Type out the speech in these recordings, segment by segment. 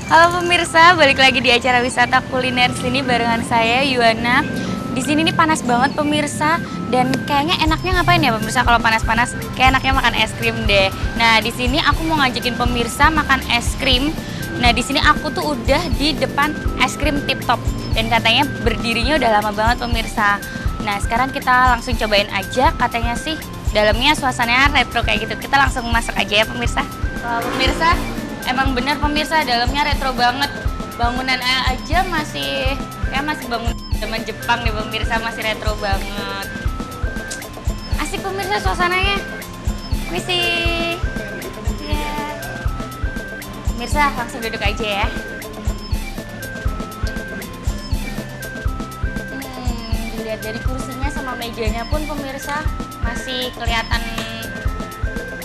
Halo pemirsa, balik lagi di acara wisata kuliner sini barengan saya Yuana. Di sini nih panas banget pemirsa dan kayaknya enaknya ngapain ya pemirsa kalau panas-panas? Kayak enaknya makan es krim deh. Nah, di sini aku mau ngajakin pemirsa makan es krim. Nah, di sini aku tuh udah di depan es krim Tip Top dan katanya berdirinya udah lama banget pemirsa. Nah, sekarang kita langsung cobain aja, katanya sih dalamnya suasananya retro kayak gitu. Kita langsung masuk aja ya pemirsa. Wah, pemirsa, emang bener pemirsa, dalamnya retro banget. Bangunan aja masih bangun zaman Jepang nih pemirsa, masih retro banget. Asik pemirsa suasananya. Misi. Ya. Pemirsa langsung duduk aja ya. Dilihat dari kursinya sama mejanya pun pemirsa masih kelihatan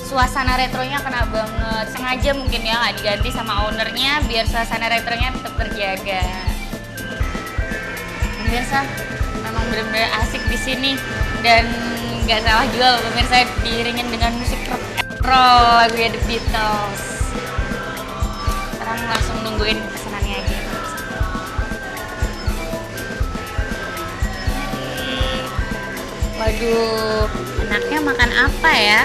suasana retronya kena banget. Sengaja mungkin ya nggak diganti sama ownernya biar suasana retronya tetap terjaga. Pemirsa, memang benar-benar asik di sini dan nggak salah juga pemirsa diiringin dengan musik rock and roll lagunya The Beatles. Sekarang langsung nungguin pesanannya aja. Waduh, enaknya makan apa ya?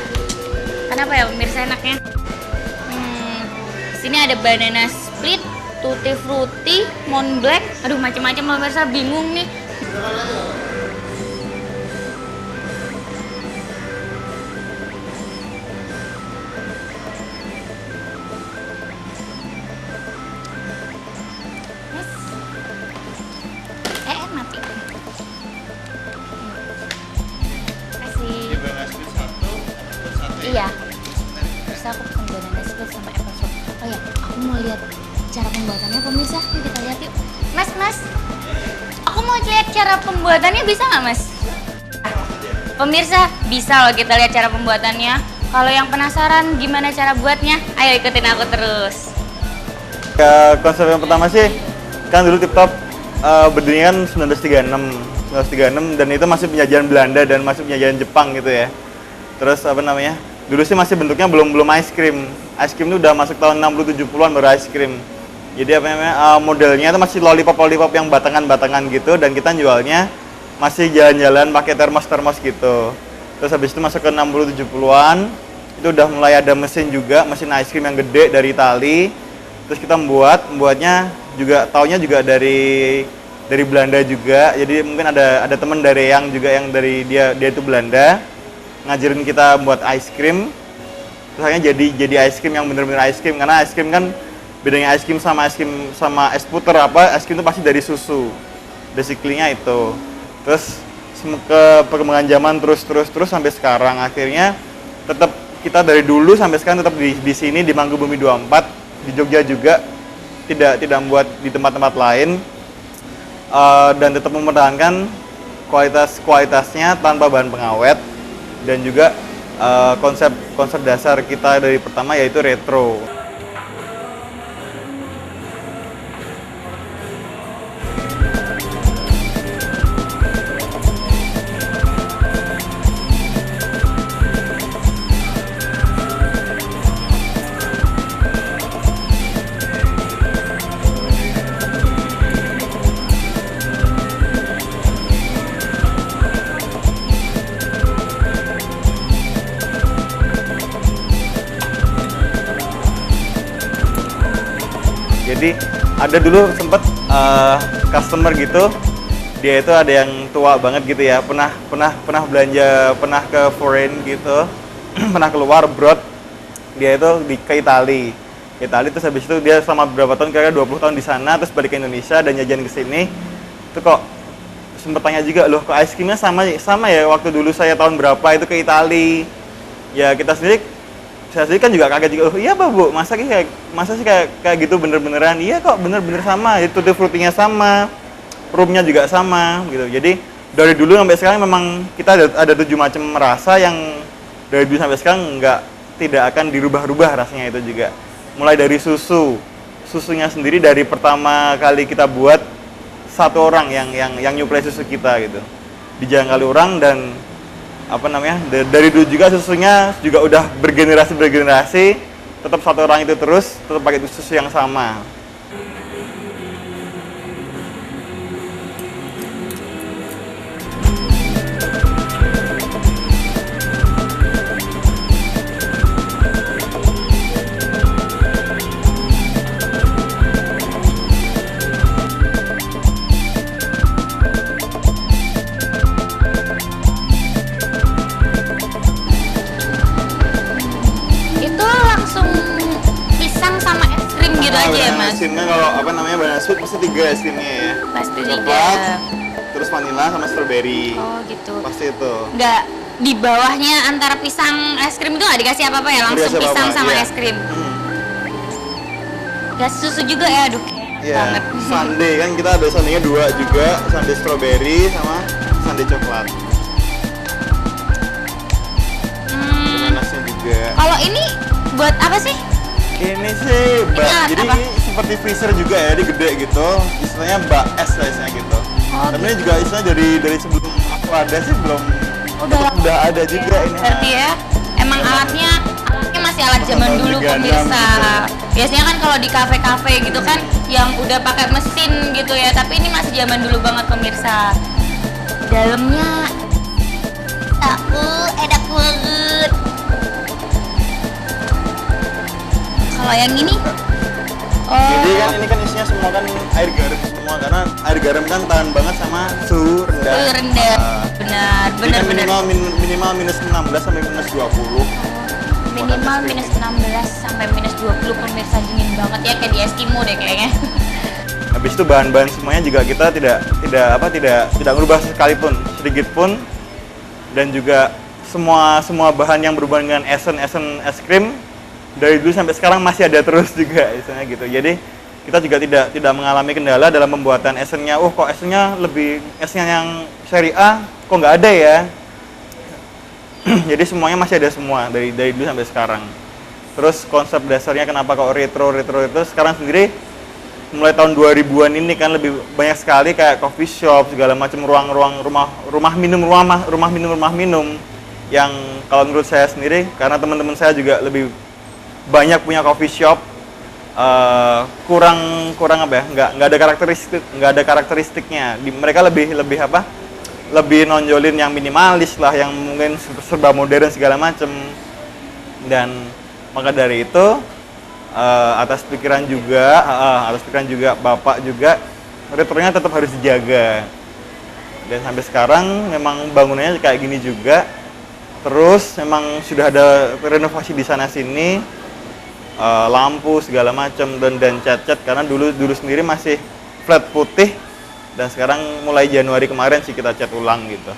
Kenapa ya pemirsa enaknya? Sini ada banana split, tutti frutti, Mont Blanc. Aduh, macam-macam pemirsa, bingung nih. Mati. Kasih. Iya. Terus aku pesen banana split sama apple sauce. Oh ya, aku mau lihat cara pembuatannya pemirsa. Yuk kita lihat yuk. Mas. Aku mau lihat cara pembuatannya, bisa nggak mas? Pemirsa, bisa loh kita lihat cara pembuatannya. Kalau yang penasaran gimana cara buatnya, ayo ikutin aku terus. Konsep yang pertama sih, kan dulu Tip Top berdirinya kan 1936 dan itu masih penjajahan Belanda dan masih penjajahan Jepang gitu ya. Terus dulu sih masih bentuknya belum es krim. Es krim itu udah masuk tahun 60-70-an baru es krim. Jadi modelnya itu masih lollipop yang batangan gitu, dan kita jualnya masih jalan-jalan pakai termos gitu. Terus habis itu masuk ke 60-70-an, itu udah mulai ada mesin juga, mesin es krim yang gede dari Itali. Terus kita membuatnya juga taunya juga dari Belanda juga. Jadi mungkin ada teman dari yang dari dia itu Belanda ngajarin kita buat ice cream. Terus akhirnya jadi ice cream yang bener-bener ice cream, karena ice cream kan bedanya ice cream sama es puter es krim itu pasti dari susu. Basically-nya itu. Terus ke perkembangan zaman terus sampai sekarang, akhirnya tetap kita dari dulu sampai sekarang tetap di sini di Mangkubumi 24, di Jogja juga, tidak membuat di tempat-tempat lain, dan tetap mempertahankan kualitasnya tanpa bahan pengawet, dan juga konsep dasar kita dari pertama yaitu retro. Jadi ada dulu sempet customer gitu, dia itu ada yang tua banget gitu ya, pernah belanja, pernah ke foreign gitu, pernah keluar abroad, dia itu ke Itali, terus habis itu dia selama beberapa tahun, kira-kira 20 tahun di sana, terus balik ke Indonesia dan jajan ke sini, itu kok sempet tanya juga, loh kok ice creamnya sama ya waktu dulu saya tahun berapa itu ke Itali. Ya saya sendiri kan juga kaget juga, oh iya Pak Bu, masa sih kayak gitu bener-beneran? Iya kok bener-bener sama, itu tutti fruttinya sama, rumnya juga sama gitu. Jadi dari dulu sampai sekarang memang kita ada 7 macam rasa yang dari dulu sampai sekarang tidak akan dirubah-rubah rasanya itu juga. Mulai dari susunya sendiri dari pertama kali kita buat, satu orang yang nyuplai susu kita gitu, dijangkali orang, dan dari dulu juga susunya juga udah bergenerasi tetap satu orang itu terus tetap pakai susu yang sama. namanya banana split pasti 3 es krimnya ya. Pasti Coklat, 3. terus vanilla sama strawberry. Oh gitu. Pasti itu. Nggak di bawahnya antara pisang es krim itu nggak dikasih apa-apa ya, langsung Dikasih pisang apa-apa, sama iya. es krim. Hmm. Susu juga ya, aduh Iya, banget. sundae kan kita ada sundae-nya 2 juga, sundae strawberry sama sundae coklat. Nanasnya juga. Kalau ini buat apa sih? Ini sih, jadi apa? ini seperti freezer juga ya, dia gede gitu. Istilahnya bak es lah istilahnya gitu. Oh, Tapi ini juga istilahnya dari sebelum aku ada sih belum udah ada juga ini. Berarti ya, emang alatnya masih alat zaman Tahun dulu 36 pemirsa. gitu. Biasanya kan kalau di kafe-kafe gitu kan yang udah pakai mesin gitu ya, tapi ini masih zaman dulu banget pemirsa. Dalamnya enak banget. Kalau yang ini Jadi kan ini kan isinya semua kan air garam semua karena air garam kan tahan banget sama suhu rendah. suhu rendah. Benar. Minimal minus 16 sampai minus 20. Minimal minus 16 sampai minus 20 pemirsa, dingin banget ya, kayak di Eskimo deh kayaknya. Habis itu bahan-bahan semuanya juga kita tidak merubah sekalipun sedikit pun, dan juga semua bahan yang berhubungan dengan esen es krim dari dulu sampai sekarang masih ada terus juga istilahnya gitu. Jadi kita juga tidak mengalami kendala dalam pembuatan esennya. Oh kok esennya yang seri A kok nggak ada ya? Jadi semuanya masih ada semua dari dulu sampai sekarang. Terus konsep dasarnya kenapa kok retro itu sekarang sendiri mulai tahun 2000-an ini kan lebih banyak sekali kayak coffee shop segala macam ruang-ruang rumah minum yang kalau menurut saya sendiri karena teman-teman saya juga lebih banyak punya coffee shop kurang apa ya nggak ada karakteristiknya mereka lebih nonjolin yang minimalis lah, yang mungkin serba modern segala macem. Dan maka dari itu atas pikiran juga bapak juga retronya tetap harus dijaga. Dan sampai sekarang memang bangunannya kayak gini juga. Terus memang sudah ada renovasi di sana sini, lampu segala macam dan cat karena dulu sendiri masih flat putih. Dan sekarang mulai Januari kemarin sih kita cat ulang gitu.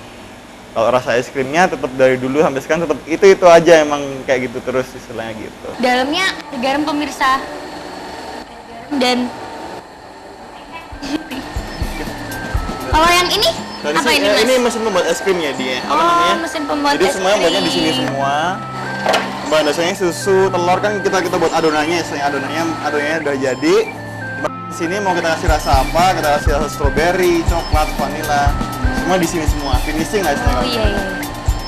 Kalau rasa es krimnya tetap dari dulu sampai sekarang tetap itu aja, emang kayak gitu terus istilahnya gitu. Dalamnya garam pemirsa. Dan kalau yang ini apa ini Mas? Ini mesin pembuat es krimnya dia. Apa Oh, namanya? mesin pembuat Jadi es semuanya buatnya di sini krim. semua. Bahan dasarnya susu, telur kan kita buat adonannya, istilahnya adonannya udah jadi. Di sini mau kita kasih rasa apa? Kita kasih rasa strawberry, coklat, vanilla. Semua di sini semua. Finishing lah istilahnya. Oh iya.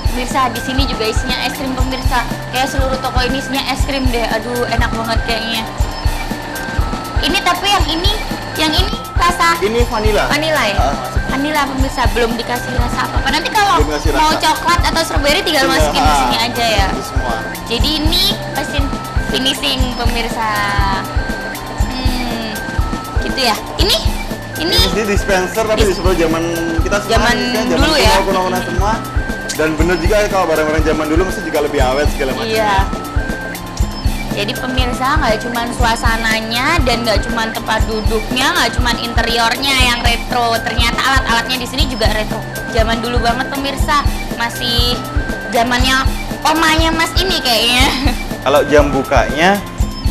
Pemirsa, di sini juga isinya es krim pemirsa. Kayak seluruh toko ini isinya es krim deh. Aduh, enak banget kayaknya. Ini tapi yang ini rasa Ini vanilla. vanilla ya? Vanilla pemirsa, belum dikasih rasa apa-apa. Nanti kalau Belum dikasih mau rasa. coklat atau strawberry tinggal Tinggal, masukin ke sini aja ya. Itu semua. Jadi ini mesin finishing pemirsa. Gitu ya. Ini Ini dispenser tapi disuruh zaman kita Zaman dulu ya. Kuno semua. Dan bener juga kalau barang-barang zaman dulu mesti juga lebih awet segala macam. Iya. Jadi pemirsa, nggak cuma suasananya dan nggak cuma tempat duduknya, nggak cuma interiornya yang retro, ternyata alat-alatnya di sini juga retro. Zaman dulu banget pemirsa, masih zamannya omanya Mas ini kayaknya. Kalau jam bukanya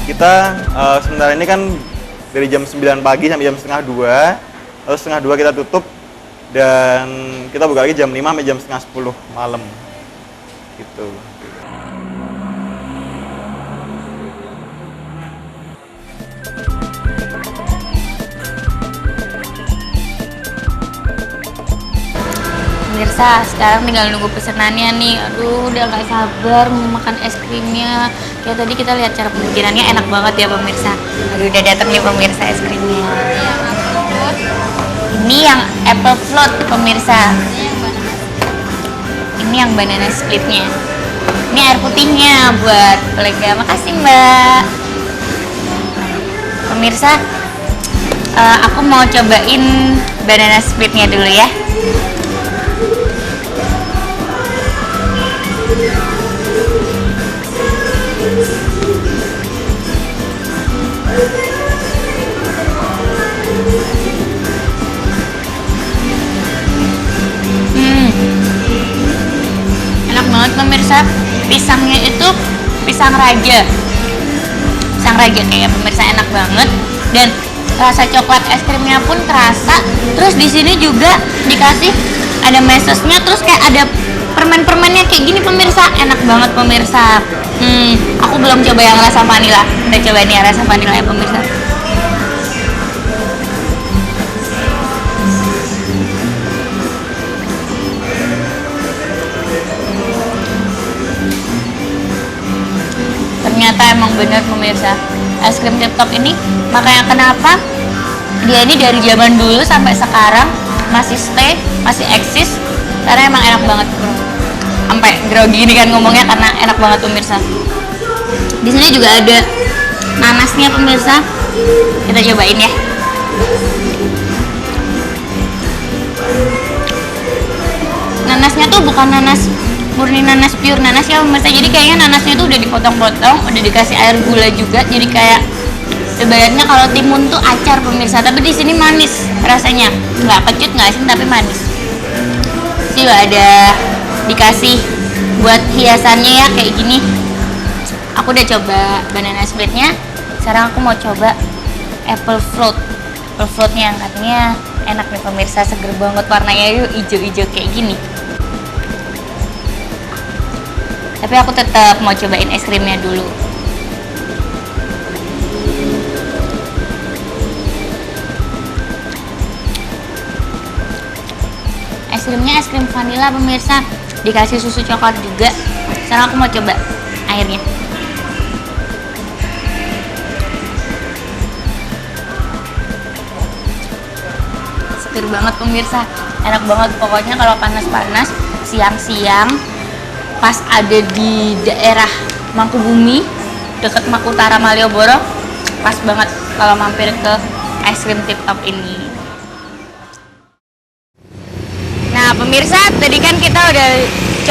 kita sebenarnya ini kan dari jam 9 pagi sampai jam setengah 2, lalu setengah 2 kita tutup dan kita buka lagi jam 5 sampai jam setengah 10 malam gitu. Pemirsa, sekarang tinggal nunggu pesenannya nih. Aduh, udah nggak sabar mau makan es krimnya. Kayak tadi kita lihat cara pembikinannya enak banget ya pemirsa. Aduh, udah datang nih pemirsa es krimnya. Ini yang apple float pemirsa. Ini yang banana splitnya. Ini air putihnya buat kolega. Makasih Mbak. Pemirsa, aku mau cobain banana splitnya dulu ya. pemirsa, pisangnya itu pisang raja. Pisang raja kayak pemirsa, enak banget. Dan rasa coklat es krimnya pun terasa. Terus di sini juga dikasih ada mesesnya, terus kayak ada permen-permennya kayak gini pemirsa, enak banget pemirsa. Aku belum coba yang rasa vanila. Kita coba nih yang rasa vanila ya pemirsa. Ternyata emang bener pemirsa, es krim Tip Top ini, makanya kenapa dia ini dari zaman dulu sampai sekarang masih stay, masih eksis, karena emang enak banget. Sampai grogi ini kan ngomongnya karena enak banget pemirsa. Di sini juga ada nanasnya pemirsa, kita cobain ya. Nanasnya tuh bukan nanas murni, nanas pure nanas ya pemirsa, jadi kayaknya nanasnya tuh udah dipotong-potong, udah dikasih air gula juga, jadi kayak sebenarnya kalau timun tuh acar pemirsa, tapi di sini manis rasanya, nggak kecut nggak asin tapi manis. Sih ada dikasih buat hiasannya ya kayak gini. Aku udah coba banana split-nya, sekarang aku mau coba apple fruit. Apple fruit-nya yang katanya enak nih pemirsa, seger banget warnanya yuk, hijau-hijau kayak gini. Tapi aku tetap mau cobain es krimnya dulu. Es krimnya es krim vanila pemirsa, dikasih susu coklat juga. Sekarang aku mau coba airnya. Seger banget pemirsa, enak banget pokoknya kalau panas-panas siang-siang pas ada di daerah Mangkubumi deket Utara Malioboro, pas banget kalau mampir ke es krim Tip Top ini. Nah pemirsa, tadi kan kita udah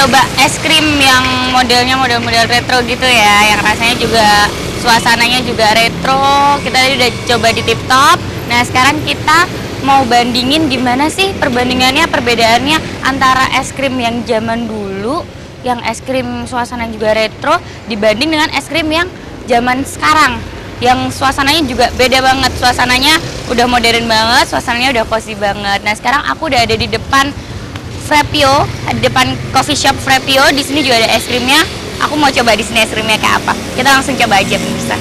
coba es krim yang modelnya model-model retro gitu ya, yang rasanya juga suasananya juga retro. Kita tadi udah coba di Tip Top. Nah sekarang kita mau bandingin gimana sih perbandingannya, perbedaannya antara es krim yang zaman dulu, yang es krim suasana juga retro, dibanding dengan es krim yang zaman sekarang, yang suasananya juga beda banget. Suasananya udah modern banget, suasananya udah cozy banget. Nah sekarang aku udah ada di depan Frappio, di depan coffee shop Frappio. Di sini juga ada es krimnya. Aku mau coba di sini es krimnya kayak apa. Kita langsung coba aja pemirsa.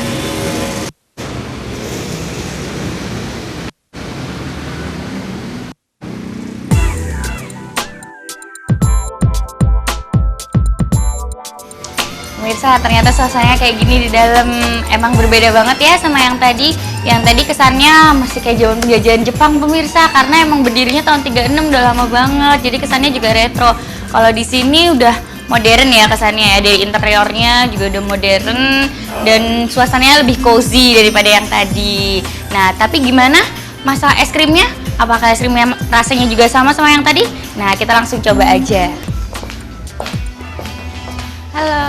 Pemirsa, ternyata suasananya kayak gini di dalam. Emang berbeda banget ya sama yang tadi. Yang tadi kesannya masih kayak zaman penjajahan Jepang pemirsa, karena emang berdirinya tahun 36, udah lama banget. Jadi kesannya juga retro. Kalau di sini udah modern ya kesannya ya, dari interiornya juga udah modern dan suasananya lebih cozy daripada yang tadi. Nah, tapi gimana masalah es krimnya? Apakah es krimnya rasanya juga sama yang tadi? Nah, kita langsung coba aja. Halo.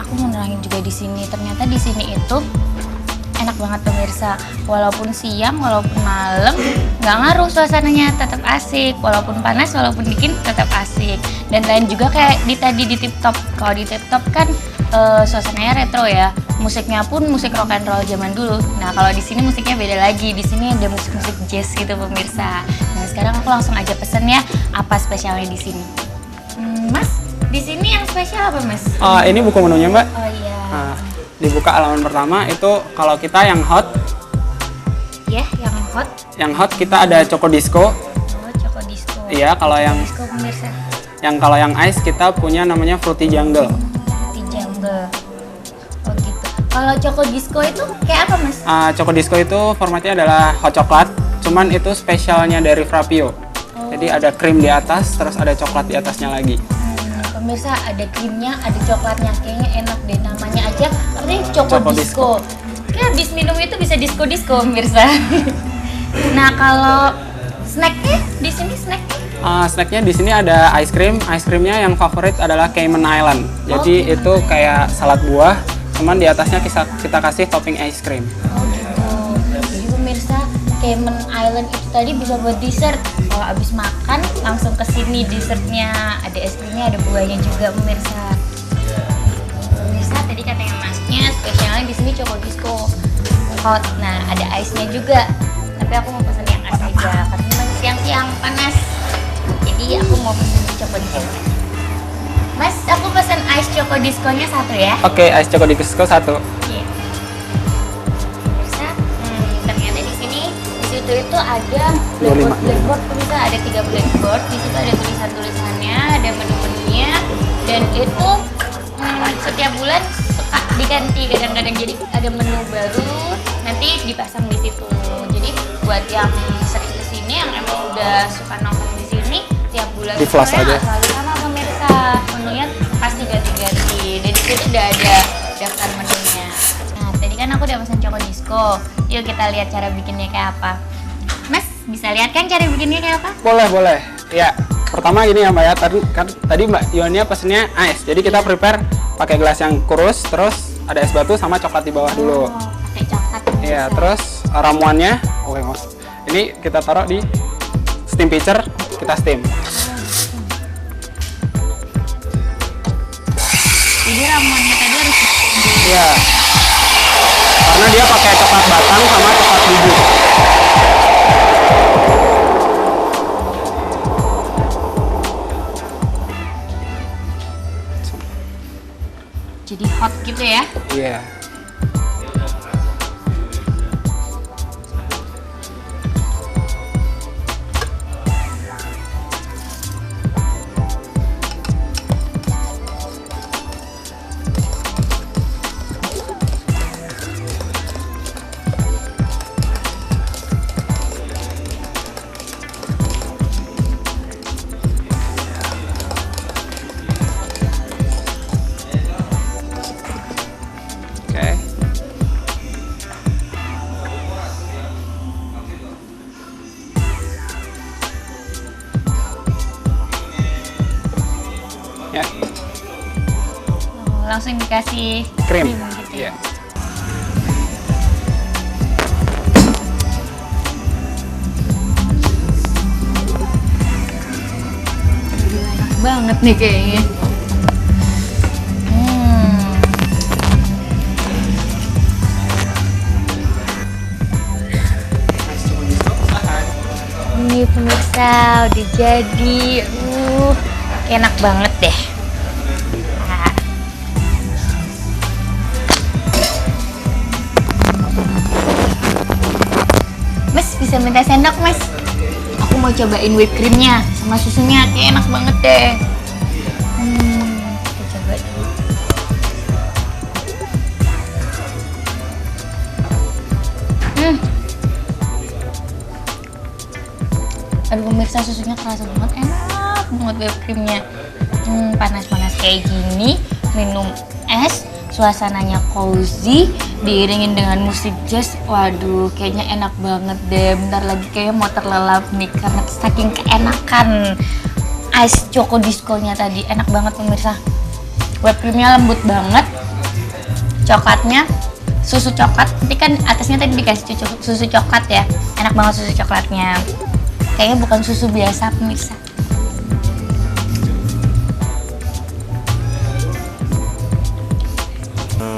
Aku mau nerangin juga di sini. Ternyata di sini itu enak banget pemirsa. Walaupun siang, walaupun malam, nggak ngaruh suasananya, tetap asik. Walaupun panas, walaupun dingin, tetap asik. Dan lain juga kayak tadi di Tip Top. Kalau di Tip Top kan suasananya retro ya. Musiknya pun musik rock and roll zaman dulu. Nah kalau di sini musiknya beda lagi. Di sini ada musik-musik jazz gitu pemirsa. Nah sekarang aku langsung aja pesen ya, apa spesialnya di sini. Mas, di sini yang spesial apa Mas? Ini buku menunya Mbak. Oh iya. Nah, dibuka halaman pertama itu kalau kita yang hot. Ya, yang hot. Yang hot kita ada Choco Disco. Oh, Choco Disco. Iya, kalau yang Disco pemirsa. kalau yang ice kita punya namanya Fruity Jungle. Fruity Jungle. Oh gitu. Kalau Choco Disco itu kayak apa Mas? Choco Disco itu formatnya adalah hot coklat, cuman itu spesialnya dari Frappio. Jadi ada krim di atas, terus ada coklat di atasnya lagi. Pemirsa, ada krimnya, ada coklatnya, kayaknya enak deh namanya aja. Artinya Choco Disco. Kayak habis minum itu bisa disco-disco pemirsa. Nah kalau snacknya di sini Snacknya di sini ada ice cream. Ice creamnya yang favorit adalah Cayman Island. Jadi itu kayak salad buah, cuman di atasnya kita kasih topping ice cream. Oh gitu. Jadi pemirsa, Cayman Island itu tadi bisa buat dessert. Kalau abis makan langsung ke sini dessertnya, ada es krimnya, ada buahnya juga pemirsa. Pemirsa tadi katanya masnya spesialnya di sini Choco Disco hot. Nah ada ice-nya juga. Tapi aku mau pesen yang ice aja karena masih siang-siang panas. Jadi aku mau pesen Choco Disco. Mas, aku pesen ice Choco Disco-nya 1 ya. Oke, ice Choco Disco 1. Iya. Pemirsa, ternyata di sini di situ itu ada blackboard pemirsa, ada 3 blackboard. Di situ ada tulisan-tulisannya, ada menu-menunya, dan itu setiap bulan suka diganti kadang-kadang. Jadi ada menu baru nanti dipasang di situ. Jadi buat yang sering kesini, yang emang udah suka nongkrong di sini tiap bulan Di flash aja. selalu sama pemirsa, menunya pasti ganti-ganti. Dan di situ udah ada daftar menunya. Nah tadi kan aku udah pesan Choco Disco. Yuk kita lihat cara bikinnya kayak apa. Mas bisa lihat kan cara bikinnya kayak apa? Boleh. Ya, pertama gini ya Mbak ya, tadi Mbak Ionia pesennya ice. Jadi kita prepare pakai gelas yang kurus, terus ada es batu sama coklat di bawah dulu. Oh, pakai coklat. Iya, terus ramuannya, oke Mas. Ini kita taruh di steam pitcher, kita steam. Jadi ramuannya tadi harus dulu. Iya. Karena dia pakai coklat batang sama coklat bubuk. Jadi hot gitu ya. Iya. Oke. Ya, Oh, langsung dikasih krim. gitu ya. Iya. Enak banget nih kayaknya. Ini pemirsa udah jadi, enak banget deh. Ah. Mas bisa minta sendok mas? Aku mau cobain whipped creamnya sama susunya, kayak enak banget deh. Kita coba dulu. Aduh pemirsa, susunya kerasa banget, enak banget whipped creamnya. Panas-panas kayak gini, minum es, suasananya cozy, diiringin dengan musik jazz. Waduh, kayaknya enak banget deh. Bentar lagi kayaknya mau terlelap nih karena saking keenakan ice Choco Disco-nya tadi. Enak banget pemirsa. Whipped creamnya lembut banget, coklatnya susu coklat. Nanti kan atasnya tadi dikasih susu coklat ya. Enak banget susu coklatnya. Kayaknya bukan susu biasa pemirsa.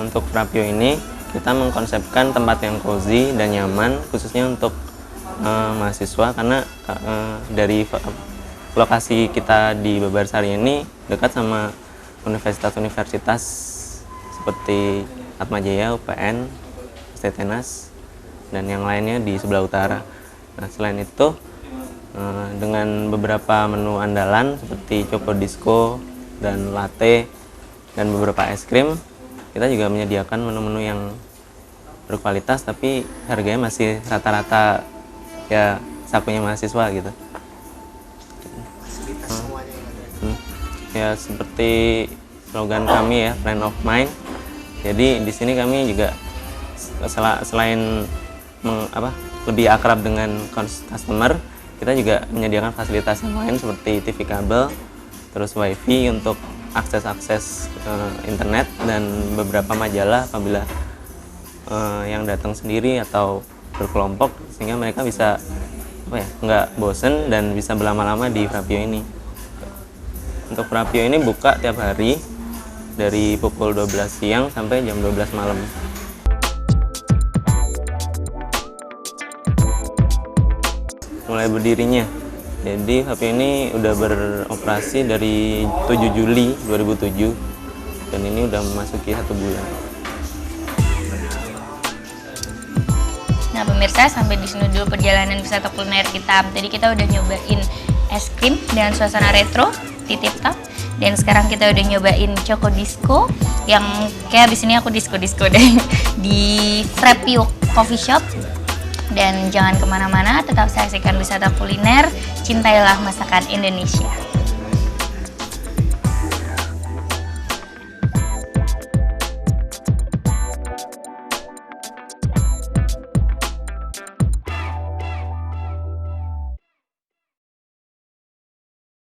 Untuk Frapio ini kita mengkonsepkan tempat yang cozy dan nyaman khususnya untuk mahasiswa karena dari lokasi kita di Babarsari ini dekat sama universitas-universitas seperti Atmajaya, UPN, STTNAS, dan yang lainnya di sebelah utara. Nah selain itu dengan beberapa menu andalan seperti Choco Disco dan latte dan beberapa es krim, kita juga menyediakan menu-menu yang berkualitas tapi harganya masih rata-rata ya sakunya mahasiswa gitu. Ya seperti slogan kami ya, friend of mine. Jadi di sini kami juga selain lebih akrab dengan customer, kita juga menyediakan fasilitas yang lain seperti TV kabel, terus wifi untuk akses internet dan beberapa majalah apabila yang datang sendiri atau berkelompok sehingga mereka bisa nggak bosen dan bisa berlama-lama di Frapio ini. Untuk Frapio ini buka tiap hari dari pukul 12 siang sampai jam 12 malam. Mulai berdirinya, jadi Frapio ini udah beroperasi dari 7 Juli 2007 dan ini udah memasuki 1 bulan. Nah pemirsa, sampai di sini dulu perjalanan wisata kuliner kita. Tadi kita udah nyobain es krim dengan suasana retro di Tip Top. Dan sekarang kita udah nyobain Choco Disco yang kayak abis ini aku disco-disco deh di Frapio Coffee Shop. Dan jangan kemana-mana, tetap saksikan wisata kuliner, cintailah masakan Indonesia.